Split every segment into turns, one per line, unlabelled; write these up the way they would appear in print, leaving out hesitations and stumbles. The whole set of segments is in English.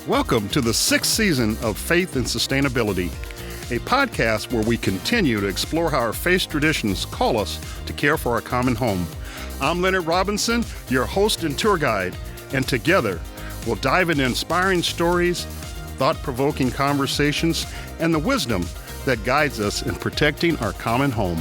Welcome to the 6th season of Faith and Sustainability, a podcast where we continue to explore how our faith traditions call us to care for our common home. I'm Leonard Robinson, your host and tour guide, and together we'll dive into inspiring stories, thought-provoking conversations, and the wisdom that guides us in protecting our common home.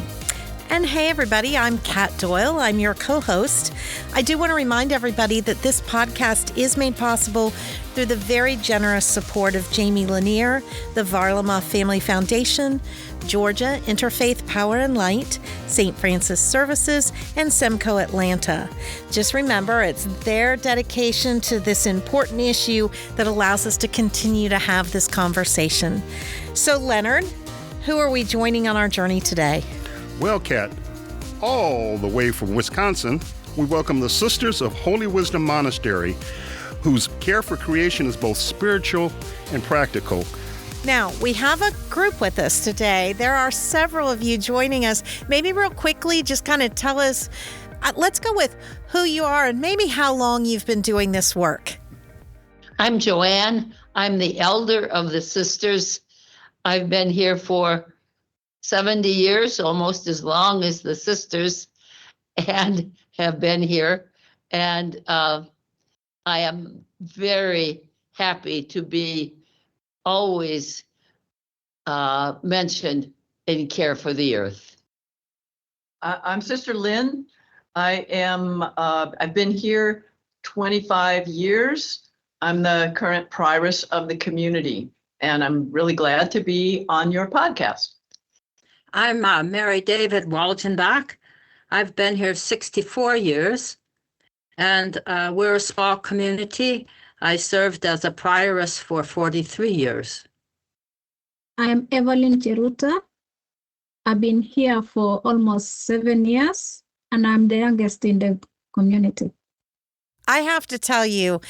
And hey, everybody, I'm Kat Doyle. I'm your co-host. I do want to remind everybody that this podcast is made possible through the very generous support of Jamie Lanier, the Varlama Family Foundation, Georgia Interfaith Power and Light, St. Francis Services, and Semco Atlanta. Just remember, it's their dedication to this important issue that allows us to continue to have this conversation. So, Leonard, who are we joining on our journey today?
Well, Kat, all the way from Wisconsin, we welcome the Sisters of Holy Wisdom Monastery, whose care for creation is both spiritual and practical.
Now, we have a group with us today. There are several of you joining us. Maybe real quickly, just kind of tell us, let's go with who you are and maybe how long you've been doing this work.
I'm Joanne. I'm the elder of the sisters. I've been here for 70 years, almost as long as the sisters, and have been here. And I am very happy to be always mentioned in Care for the Earth.
I'm Sister Lynn. I've been here 25 years. I'm the current prioress of the community, and I'm really glad to be on your podcast.
I'm Mary David Walgenbach. I've been here 64 years, and we're a small community. I served as a prioress for 43 years.
I'm Evelyn Cheruta. I've been here for almost 7 years, and I'm the youngest in the community.
I have to tell you,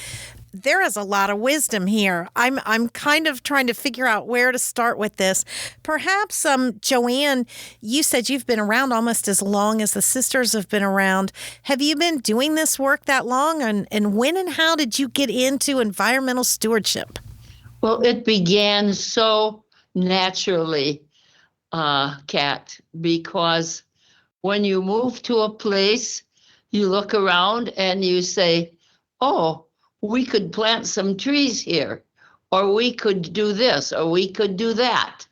there is a lot of wisdom here. I'm kind of trying to figure out where to start with this. Perhaps, Joanne, you said you've been around almost as long as the sisters have been around. Have you been doing this work that long? And when and how did you get into environmental stewardship?
Well, it began so naturally, Kat, because when you move to a place, you look around and you say, oh, we could plant some trees here, or we could do this, or we could do that.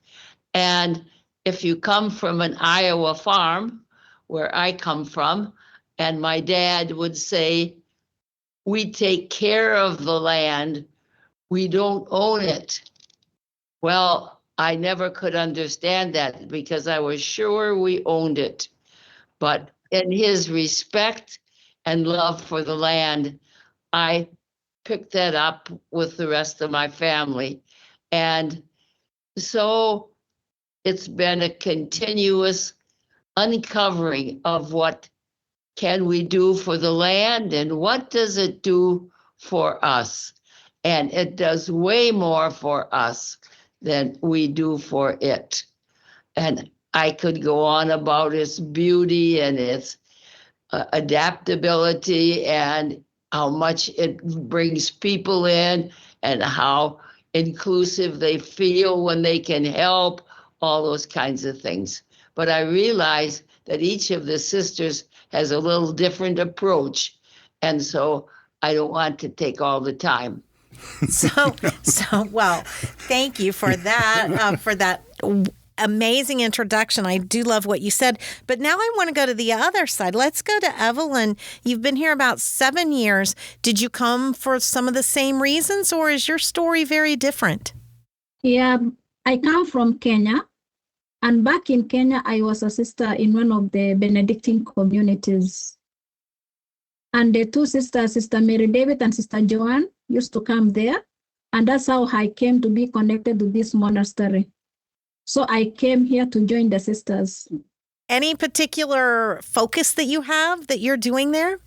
And if you come from an Iowa farm, where I come from, and my dad would say, we take care of the land, we don't own it. Well, I never could understand that because I was sure we owned it. But in his respect and love for the land, I picked that up with the rest of my family. And so it's been a continuous uncovering of what can we do for the land and what does it do for us. And it does way more for us than we do for it. And I could go on about its beauty and its adaptability and how much it brings people in and how inclusive they feel when they can help, all those kinds of things. But I realize that each of the sisters has a little different approach. And so I don't want to take all the time.
Well, thank you for that amazing introduction. I do love what you said. But now I want to go to the other side. Let's go to Evelyn. You've been here about 7 years. Did you come for some of the same reasons, or is your story very different?
Yeah, I come from Kenya. And back in Kenya, I was a sister in one of the Benedictine communities. And the two sisters, Sister Mary David and Sister Joanne, used to come there. And that's how I came to be connected to this monastery. So I came here to join the sisters.
Any particular focus that you have that you're doing there?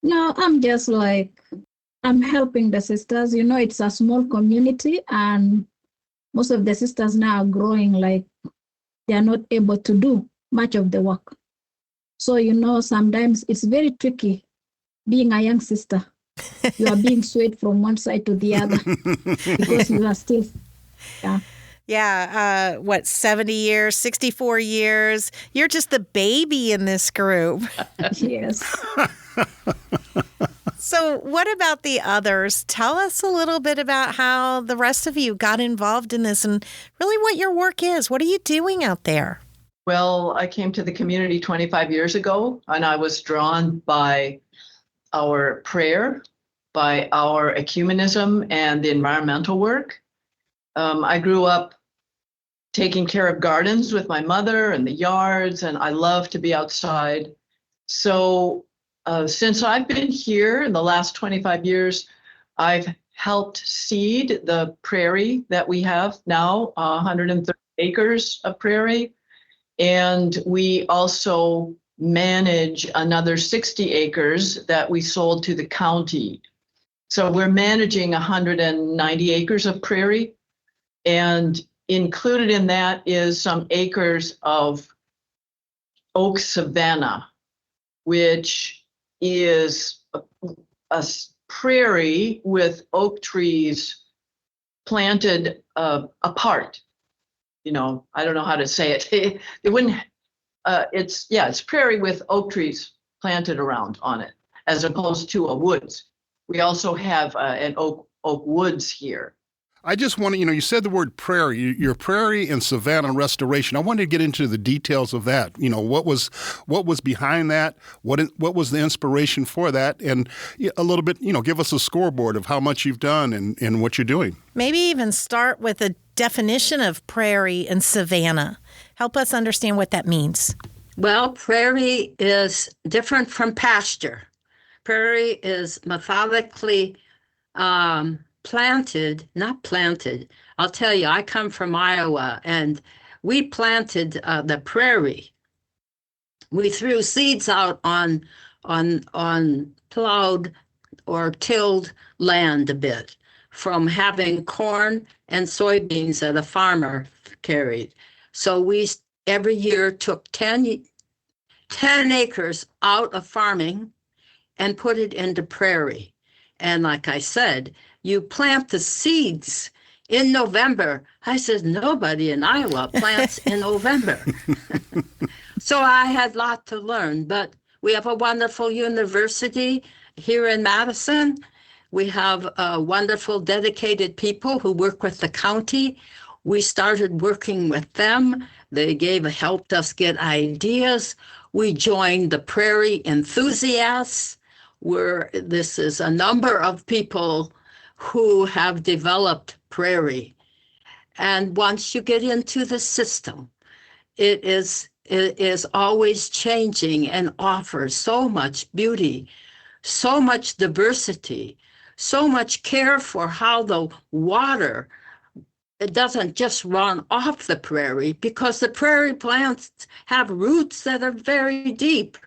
No, I'm just I'm helping the sisters. It's a small community and most of the sisters now are growing they are not able to do much of the work. So, sometimes it's very tricky being a young sister You are being swayed from one side to the other because you are still, yeah.
Yeah, 70 years, 64 years. You're just the baby in this group.
Yes.
So what about the others? Tell us a little bit about how the rest of you got involved in this and really what your work is. What are you doing out there?
Well, I came to the community 25 years ago, and I was drawn by our prayer, by our ecumenism and the environmental work. I grew up taking care of gardens with my mother and the yards, and I love to be outside. So since I've been here in the last 25 years, I've helped seed the prairie that we have now, 130 acres of prairie. And we also manage another 60 acres that we sold to the county. So we're managing 190 acres of prairie. And included in that is some acres of oak savanna, which is a prairie with oak trees planted apart. You know, I don't know how to say it. It wouldn't, it's prairie with oak trees planted around on it, as opposed to a woods. We also have an oak woods here.
I just want to, you said the word prairie, your prairie and savanna restoration. I wanted to get into the details of that. What was behind that? What was the inspiration for that? And a little bit, give us a scoreboard of how much you've done and what you're doing.
Maybe even start with a definition of prairie and savanna. Help us understand what that means.
Well, prairie is different from pasture. Prairie is methodically not planted. I'll tell you, I come from Iowa, and we planted the prairie. We threw seeds out on plowed or tilled land a bit from having corn and soybeans that a farmer carried. So we every year took 10 acres out of farming and put it into prairie. And like I said, you plant the seeds in November. I said, nobody in Iowa plants in November. So I had a lot to learn, but we have a wonderful university here in Madison. We have wonderful dedicated people who work with the county. We started working with them. They helped us get ideas. We joined the Prairie Enthusiasts, where this is a number of people who have developed prairie. And once you get into the system, it is always changing and offers so much beauty, so much diversity, so much care for how the water, it doesn't just run off the prairie, because the prairie plants have roots that are very deep.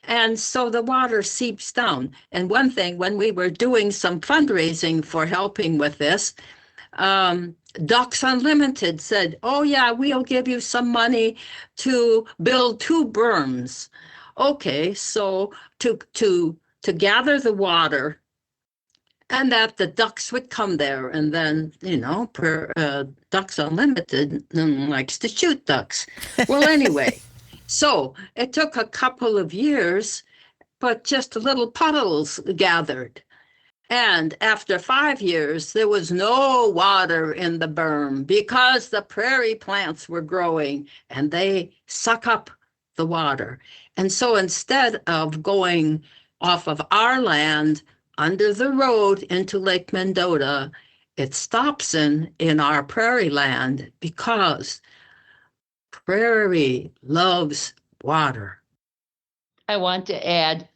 And so the water seeps down. And one thing, when we were doing some fundraising for helping with this, Ducks Unlimited said, oh yeah, we'll give you some money to build 2 berms. Okay, so to gather the water, and that the ducks would come there, and then, Ducks Unlimited likes to shoot ducks. Well, anyway, so it took a couple of years, but just little puddles gathered. And after 5 years, there was no water in the berm because the prairie plants were growing and they suck up the water. And so instead of going off of our land under the road into Lake Mendota, it stops in our prairie land because prairie loves water.
I want to add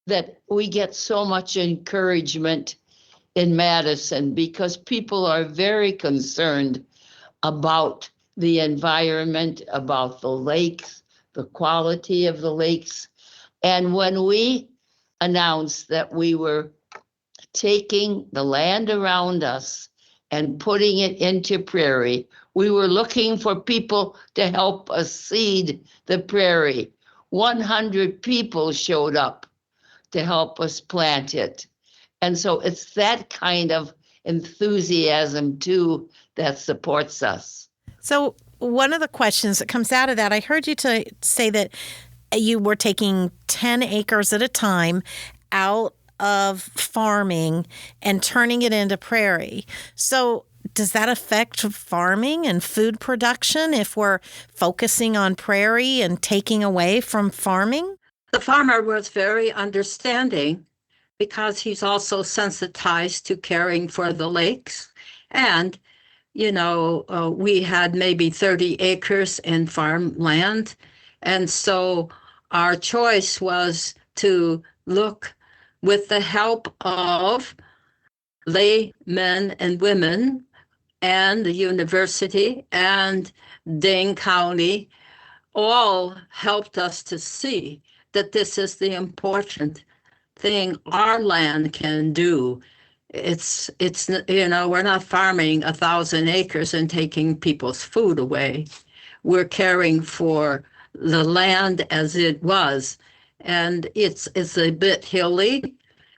that we get so much encouragement in Madison because people are very concerned about the environment, about the lakes, the quality of the lakes. And when we announced that we were taking the land around us and putting it into prairie, we were looking for people to help us seed the prairie. 100 people showed up to help us plant it. And so it's that kind of enthusiasm too that supports us.
So one of the questions that comes out of that, I heard you to say that you were taking 10 acres at a time out of farming and turning it into prairie. So does that affect farming and food production if we're focusing on prairie and taking away from farming?
The farmer was very understanding because he's also sensitized to caring for the lakes. And, we had maybe 30 acres in farmland. And so our choice was to look with the help of laymen and women and the university and Dane County all helped us to see that this is the important thing our land can do. It's we're not farming 1,000 acres and taking people's food away. We're caring for the land as it was, and it's a bit hilly.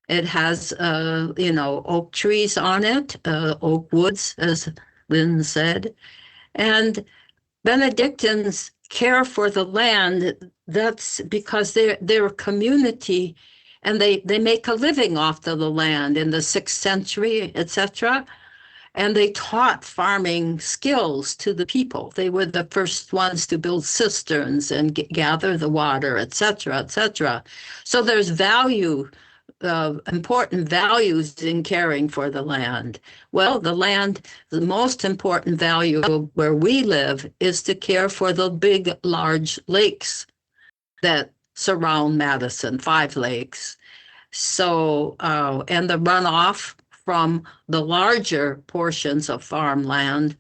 It has oak trees on it, oak woods, as Lynn said, and Benedictines care for the land. That's because they're a community, and they make a living off of the land in the 6th century, etc. And they taught farming skills to the people. They were the first ones to build cisterns and gather the water, etc., etc. So there's value, important values in caring for the land. Well, the land, the most important value where we live is to care for the big, large lakes that surround Madison, 5 lakes. So, and the runoff from the larger portions of farmland,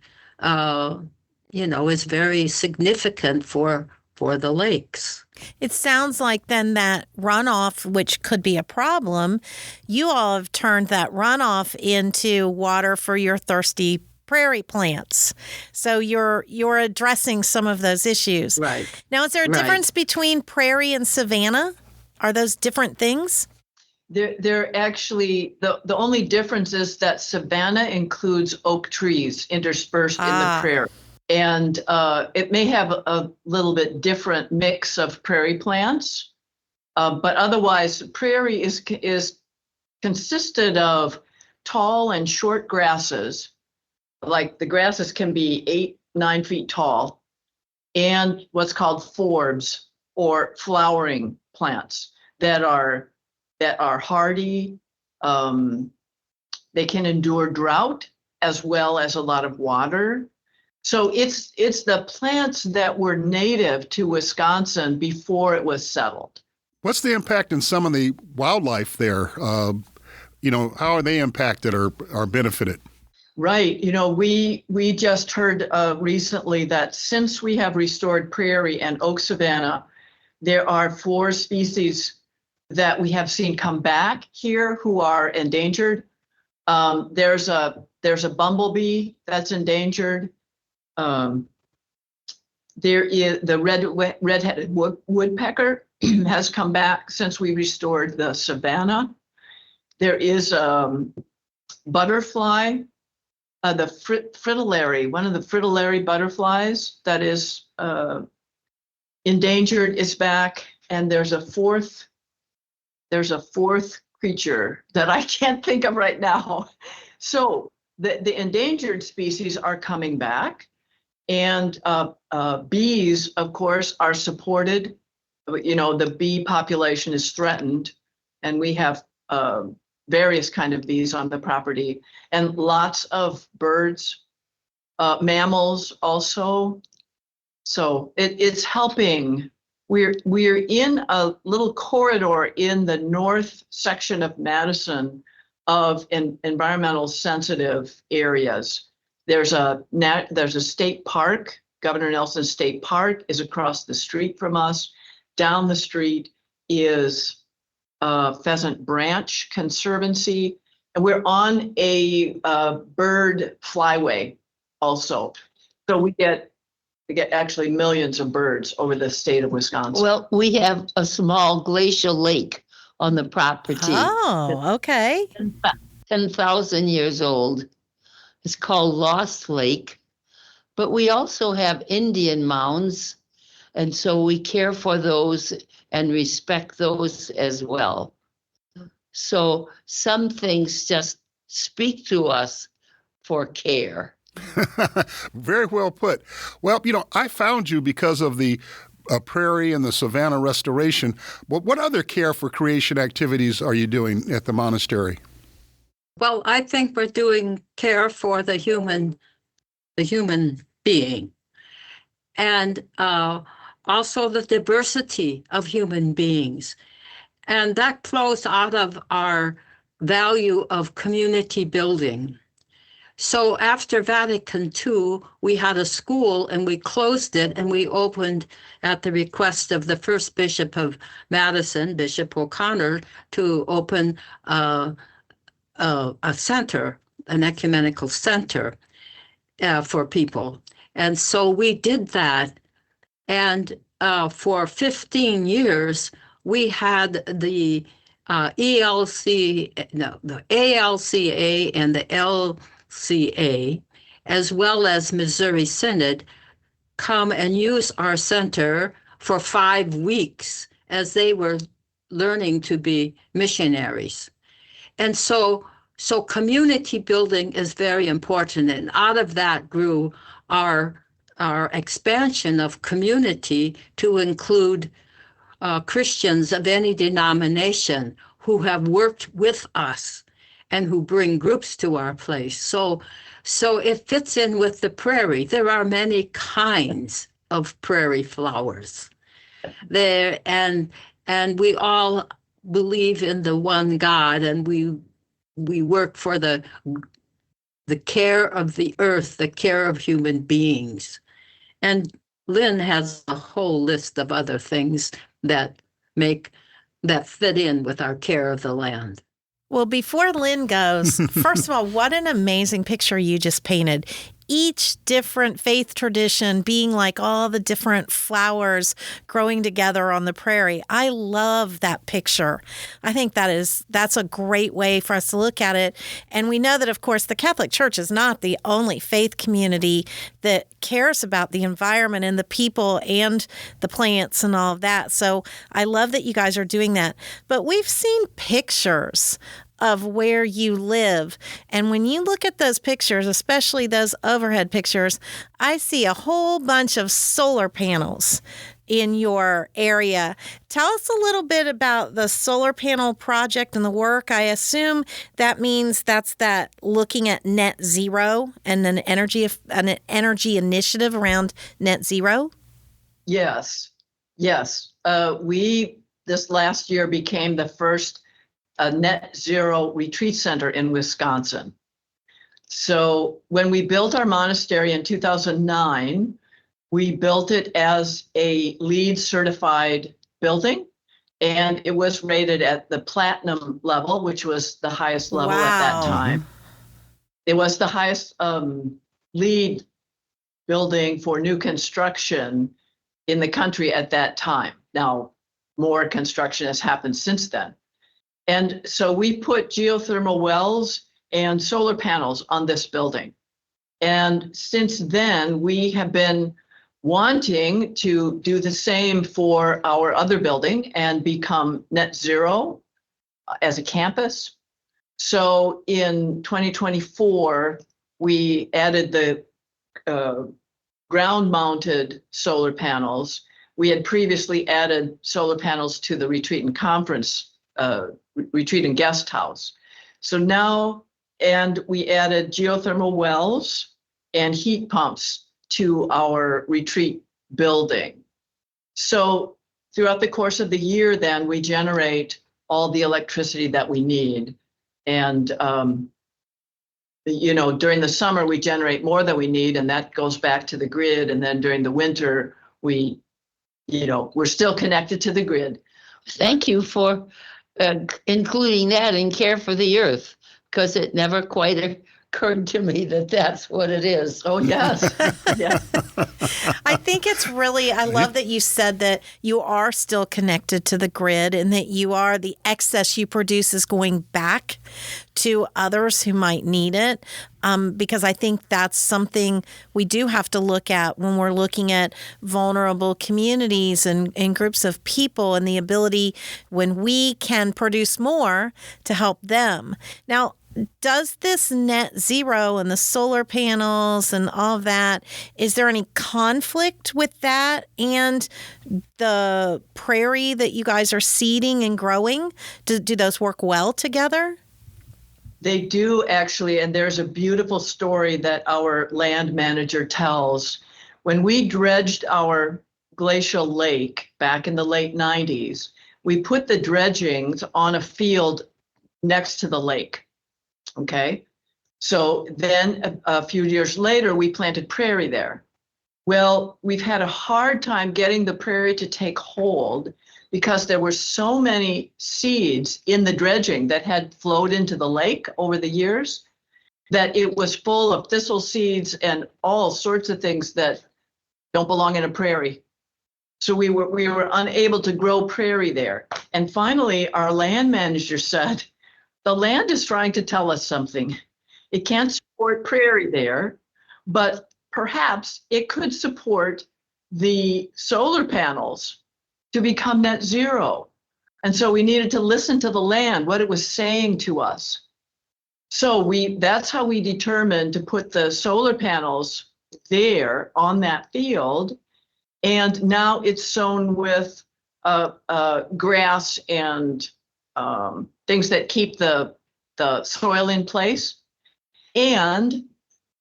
is very significant for the lakes.
It sounds like then that runoff, which could be a problem, you all have turned that runoff into water for your thirsty prairie plants. So you're addressing some of those issues.
Right.
Now, is there a difference between prairie and savanna? Are those different things?
They're actually, the only difference is that savanna includes oak trees interspersed in the prairie. And it may have a little bit different mix of prairie plants, but otherwise prairie is consisted of tall and short grasses. Like the grasses can be 8-9 feet tall, and what's called forbs or flowering plants that are hardy. They can endure drought as well as a lot of water. So it's the plants that were native to Wisconsin before it was settled.
What's the impact in some of the wildlife there? How are they impacted or benefited?
Right. We just heard recently that since we have restored prairie and oak savanna, there are 4 species that we have seen come back here who are endangered. There's a bumblebee that's endangered. There is the red-headed woodpecker has come back since we restored the savanna. There is butterfly, the fritillary, one of the fritillary butterflies that is endangered is back, and there's a fourth creature that I can't think of right now. So the endangered species are coming back, and bees, of course, are supported. The bee population is threatened, and we have various kind of bees on the property, and lots of birds, mammals also. So it's helping. We're in a little corridor in the north section of Madison of environmental sensitive areas. There's a state park. Governor Nelson State Park is across the street from us. Down the street is Pheasant Branch Conservancy, and we're on a bird flyway also. So we get actually millions of birds over the state of Wisconsin.
Well, we have a small glacial lake on the property.
Oh, okay.
10,000 years old. It's called Lost Lake. But we also have Indian mounds, and so we care for those and respect those as well. So some things just speak to us for care.
Very well put. Well, I found you because of the prairie and the savanna restoration. But what other care for creation activities are you doing at the monastery?
Well, I think we're doing care for the human being, and also the diversity of human beings. And that flows out of our value of community building. So after Vatican II, we had a school and we closed it and we opened at the request of the first Bishop of Madison, Bishop O'Connor, to open a center, an ecumenical center for people. And so we did that. And for 15 years, we had the the ALCA and the LCA, as well as Missouri Synod, come and use our center for 5 weeks as they were learning to be missionaries. And so community building is very important. And out of that grew our expansion of community to include Christians of any denomination who have worked with us and who bring groups to our place. So it fits in with the prairie. There are many kinds of prairie flowers there, and we all believe in the one God, and we work for the care of the earth, the care of human beings. And Lynn has a whole list of other things that fit in with our care of the land.
Well, before Lynn goes, first of all, what an amazing picture you just painted. Each different faith tradition being like all the different flowers growing together on the prairie. I love that picture. I think that's a great way for us to look at it. And we know that, of course, the Catholic Church is not the only faith community that cares about the environment and the people and the plants and all of that. So I love that you guys are doing that. But we've seen pictures of where you live. And when you look at those pictures, especially those overhead pictures, I see a whole bunch of solar panels in your area. Tell us a little bit about the solar panel project and the work. I assume that means that's looking at net zero and an energy initiative around net zero.
Yes. We this last year became the first net zero retreat center in Wisconsin. So when we built our monastery in 2009, we built it as a LEED certified building, and it was rated at the platinum level, which was the highest level at that time. It was the highest LEED building for new construction in the country at that time. Now, more construction has happened since then. And so we put geothermal wells and solar panels on this building. And since then, we have been wanting to do the same for our other building and become net zero as a campus. So in 2024, we added the ground-mounted solar panels. We had previously added solar panels to the retreat and conference retreat and guest house. So now, and we added geothermal wells and heat pumps to our retreat building. So throughout the course of the year, then we generate all the electricity that we need. And, during the summer, we generate more than we need, and that goes back to the grid. And then during the winter, we're still connected to the grid.
Thank you for including that in care for the earth, because it never quite occurred to me that that's what it is.
Oh, yes. Yeah.
I think it's really, I love that you said that you are still connected to the grid and that the excess you produce is going back to others who might need it. Because I think that's something we do have to look at when we're looking at vulnerable communities and groups of people, and the ability when we can produce more to help them. Now, does this net zero and the solar panels and all of that, is there any conflict with that and the prairie that you guys are seeding and growing? Do those work well together?
They do actually, and there's a beautiful story that our land manager tells. When we dredged our glacial lake back in the late 90s, we put the dredgings on a field next to the lake, okay? So then a few years later, we planted prairie there. Well, we've had a hard time getting the prairie to take hold because there were so many seeds in the dredging that had flowed into the lake over the years that it was full of thistle seeds and all sorts of things that don't belong in a prairie. So we were unable to grow prairie there. And finally, our land manager said, the land is trying to tell us something. It can't support prairie there, but perhaps it could support the solar panels to become net zero. And so we needed to listen to the land, what it was saying to us. So that's how we determined to put the solar panels there on that field. And now it's sown with grass and things that keep the soil in place. And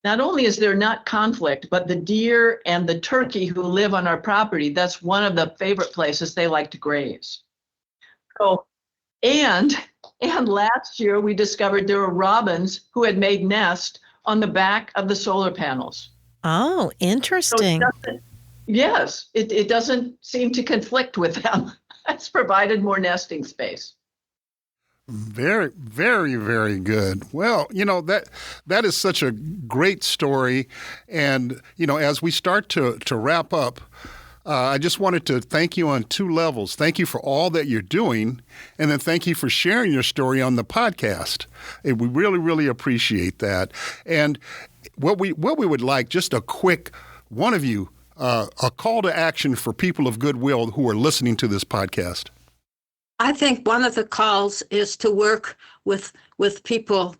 not only is there not conflict, but the deer and the turkey who live on our property, that's one of the favorite places they like to graze. So, and last year we discovered there were robins who had made nests on the back of the solar panels.
Oh, interesting.
So it doesn't seem to conflict with them. It's provided more nesting space.
Very, very, very good. Well, that is such a great story. And, as we start to wrap up, I just wanted to thank you on two levels. Thank you for all that you're doing. And then thank you for sharing your story on the podcast. And we really, really appreciate that. And what we would like, just a quick, one of you, a call to action for people of goodwill who are listening to this podcast.
I think one of the calls is to work with people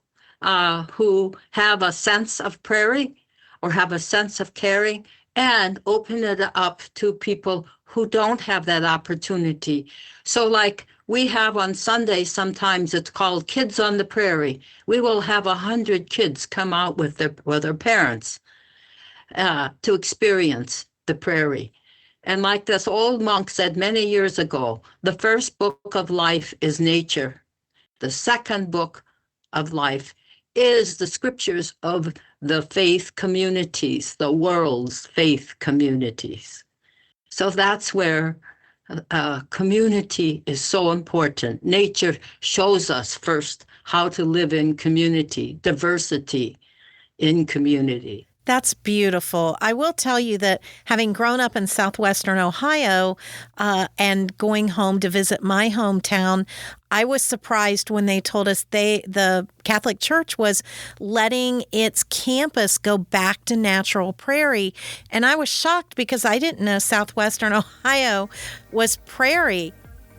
who have a sense of prairie or have a sense of caring, and open it up to people who don't have that opportunity. So like we have on Sunday, sometimes it's called Kids on the Prairie. We will have 100 kids come out with their parents to experience the prairie. And like this old monk said many years ago, the first book of life is nature. The second book of life is the scriptures of the faith communities, the world's faith communities. So that's where community is so important. Nature shows us first how to live in community, diversity in community.
That's beautiful. I will tell you that having grown up in southwestern Ohio and going home to visit my hometown, I was surprised when they told us the Catholic Church was letting its campus go back to natural prairie. And I was shocked because I didn't know southwestern Ohio was prairie.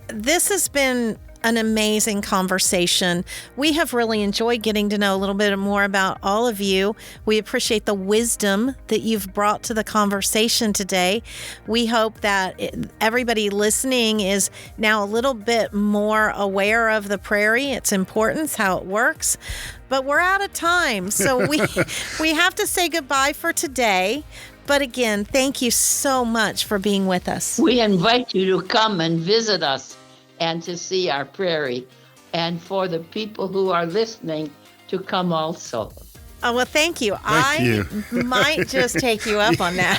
This has been an amazing conversation. We have really enjoyed getting to know a little bit more about all of you. We appreciate the wisdom that you've brought to the conversation today. We hope that everybody listening is now a little bit more aware of the prairie, its importance, how it works. But we're out of time, so we have to say goodbye for today. But again, thank you so much for being with us.
We invite you to come and visit us and to see our prairie, and for the people who are listening to come also.
Oh, well, thank you.
Thank you.
Might just take you up on that.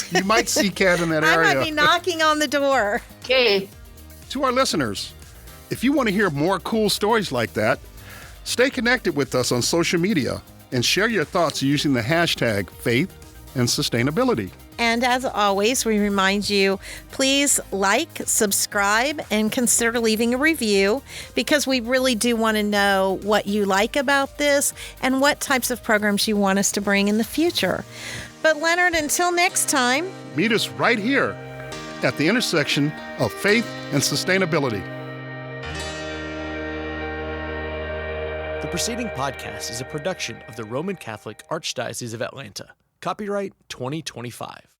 You might see Kat in that area.
I might be knocking on the door.
Okay.
To our listeners, if you want to hear more cool stories like that, stay connected with us on social media and share your thoughts using the hashtag faith and sustainability.
And as always, we remind you, please like, subscribe, and consider leaving a review, because we really do want to know what you like about this and what types of programs you want us to bring in the future. But Leonard, until next time,
meet us right here at the intersection of faith and sustainability.
The preceding podcast is a production of the Roman Catholic Archdiocese of Atlanta. Copyright 2025.